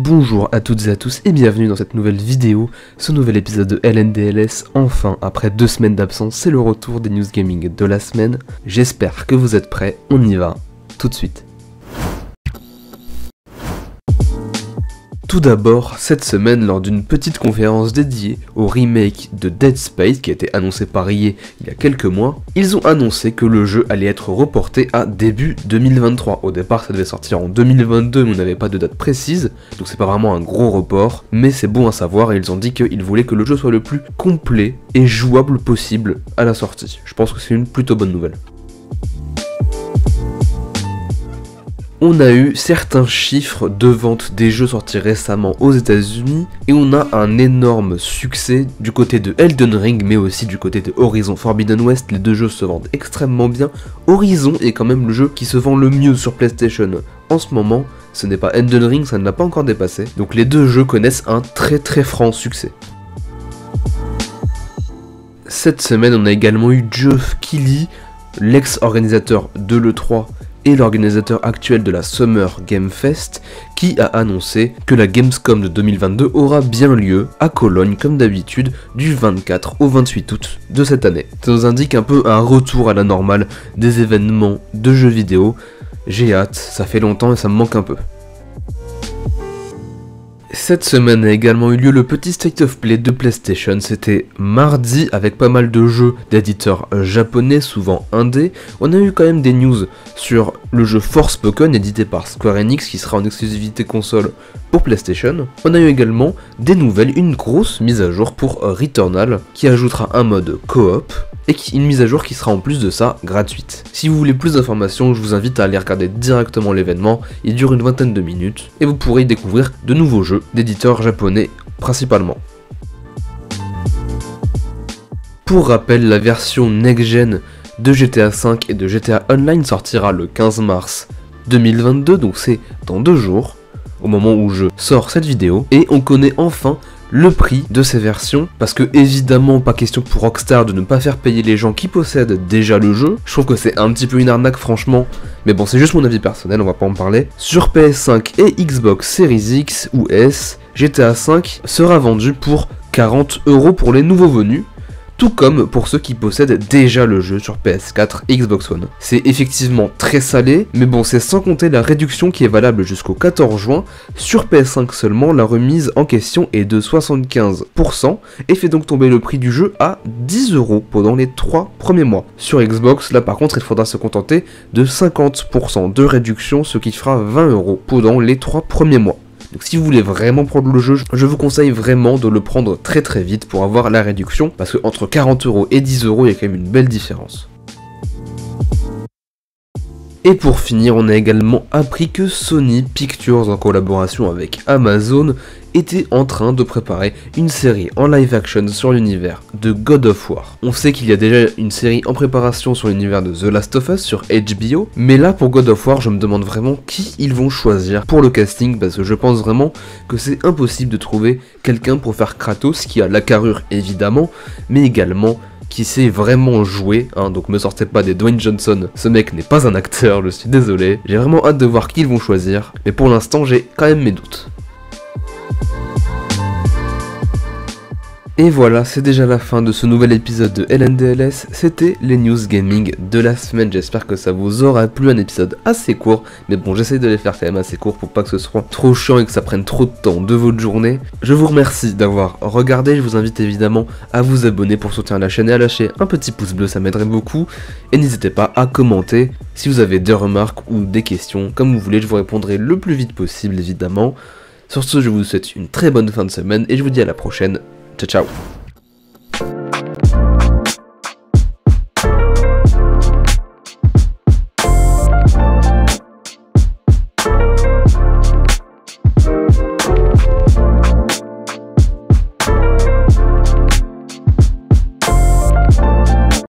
Bonjour à toutes et à tous et bienvenue dans cette nouvelle vidéo, ce nouvel épisode de LNDLS. Enfin, après 2 semaines d'absence, c'est le retour des news gaming de la semaine. J'espère que vous êtes prêts, on y va tout de suite. Tout d'abord, cette semaine, lors d'une petite conférence dédiée au remake de Dead Space qui a été annoncé par EA il y a quelques mois, ils ont annoncé que le jeu allait être reporté à début 2023. Au départ, ça devait sortir en 2022, mais on n'avait pas de date précise, donc c'est pas vraiment un gros report, mais c'est bon à savoir et ils ont dit qu'ils voulaient que le jeu soit le plus complet et jouable possible à la sortie. Je pense que c'est une plutôt bonne nouvelle. On a eu certains chiffres de vente des jeux sortis récemment aux États-Unis et on a un énorme succès du côté de Elden Ring mais aussi du côté de Horizon Forbidden West. Les deux jeux se vendent extrêmement bien. Horizon est quand même le jeu qui se vend le mieux sur PlayStation en ce moment. Ce n'est pas Elden Ring, ça ne l'a pas encore dépassé. Donc les deux jeux connaissent un très franc succès. Cette semaine, on a également eu Geoff Keighley, l'ex-organisateur de l'E3 et l'organisateur actuel de la Summer Game Fest, qui a annoncé que la Gamescom de 2022 aura bien lieu à Cologne comme d'habitude du 24 au 28 août de cette année. Ça nous indique un peu un retour à la normale des événements de jeux vidéo. J'ai hâte, ça fait longtemps et ça me manque un peu. Cette semaine a également eu lieu le petit State of Play de PlayStation, c'était mardi avec pas mal de jeux d'éditeurs japonais, souvent indés. On a eu quand même des news sur le jeu Forspoken édité par Square Enix qui sera en exclusivité console pour PlayStation. On a eu également des nouvelles, une grosse mise à jour pour Returnal qui ajoutera un mode coop et une mise à jour qui sera en plus de ça gratuite. Si vous voulez plus d'informations, je vous invite à aller regarder directement l'événement, il dure une vingtaine de minutes et vous pourrez y découvrir de nouveaux jeux d'éditeurs japonais principalement. Pour rappel, la version next-gen de GTA V et de GTA Online sortira le 15 mars 2022, donc c'est dans 2 jours, au moment où je sors cette vidéo, et on connaît enfin le prix de ces versions, parce que évidemment pas question pour Rockstar de ne pas faire payer les gens qui possèdent déjà le jeu. Je trouve que c'est un petit peu une arnaque franchement, mais bon c'est juste mon avis personnel, on va pas en parler. Sur PS5 et Xbox Series X ou S, GTA V sera vendu pour 40 € pour les nouveaux venus, tout comme pour ceux qui possèdent déjà le jeu sur PS4 et Xbox One. C'est effectivement très salé, mais bon c'est sans compter la réduction qui est valable jusqu'au 14 juin. Sur PS5 seulement, la remise en question est de 75% et fait donc tomber le prix du jeu à 10 € pendant les 3 premiers mois. Sur Xbox, là par contre il faudra se contenter de 50% de réduction, ce qui fera 20 € pendant les 3 premiers mois. Donc si vous voulez vraiment prendre le jeu, je vous conseille vraiment de le prendre très vite pour avoir la réduction, parce que entre 40 € et 10 €, il y a quand même une belle différence. Et pour finir, on a également appris que Sony Pictures, en collaboration avec Amazon, était en train de préparer une série en live action sur l'univers de God of War. On sait qu'il y a déjà une série en préparation sur l'univers de The Last of Us sur HBO, mais là pour God of War, je me demande vraiment qui ils vont choisir pour le casting, parce que je pense vraiment que c'est impossible de trouver quelqu'un pour faire Kratos, qui a la carrure évidemment, mais également qui sait vraiment jouer, donc me sortez pas des Dwayne Johnson, ce mec n'est pas un acteur, je suis désolé. J'ai vraiment hâte de voir qui ils vont choisir, mais pour l'instant j'ai quand même mes doutes. Et voilà, c'est déjà la fin de ce nouvel épisode de LNDLS, c'était les news gaming de la semaine, j'espère que ça vous aura plu, un épisode assez court, mais bon j'essaie de les faire quand même assez court pour pas que ce soit trop chiant et que ça prenne trop de temps de votre journée. Je vous remercie d'avoir regardé, je vous invite évidemment à vous abonner pour soutenir la chaîne et à lâcher un petit pouce bleu, ça m'aiderait beaucoup, et n'hésitez pas à commenter si vous avez des remarques ou des questions, comme vous voulez, je vous répondrai le plus vite possible évidemment. Sur ce, je vous souhaite une très bonne fin de semaine et je vous dis à la prochaine. Ciao ciao.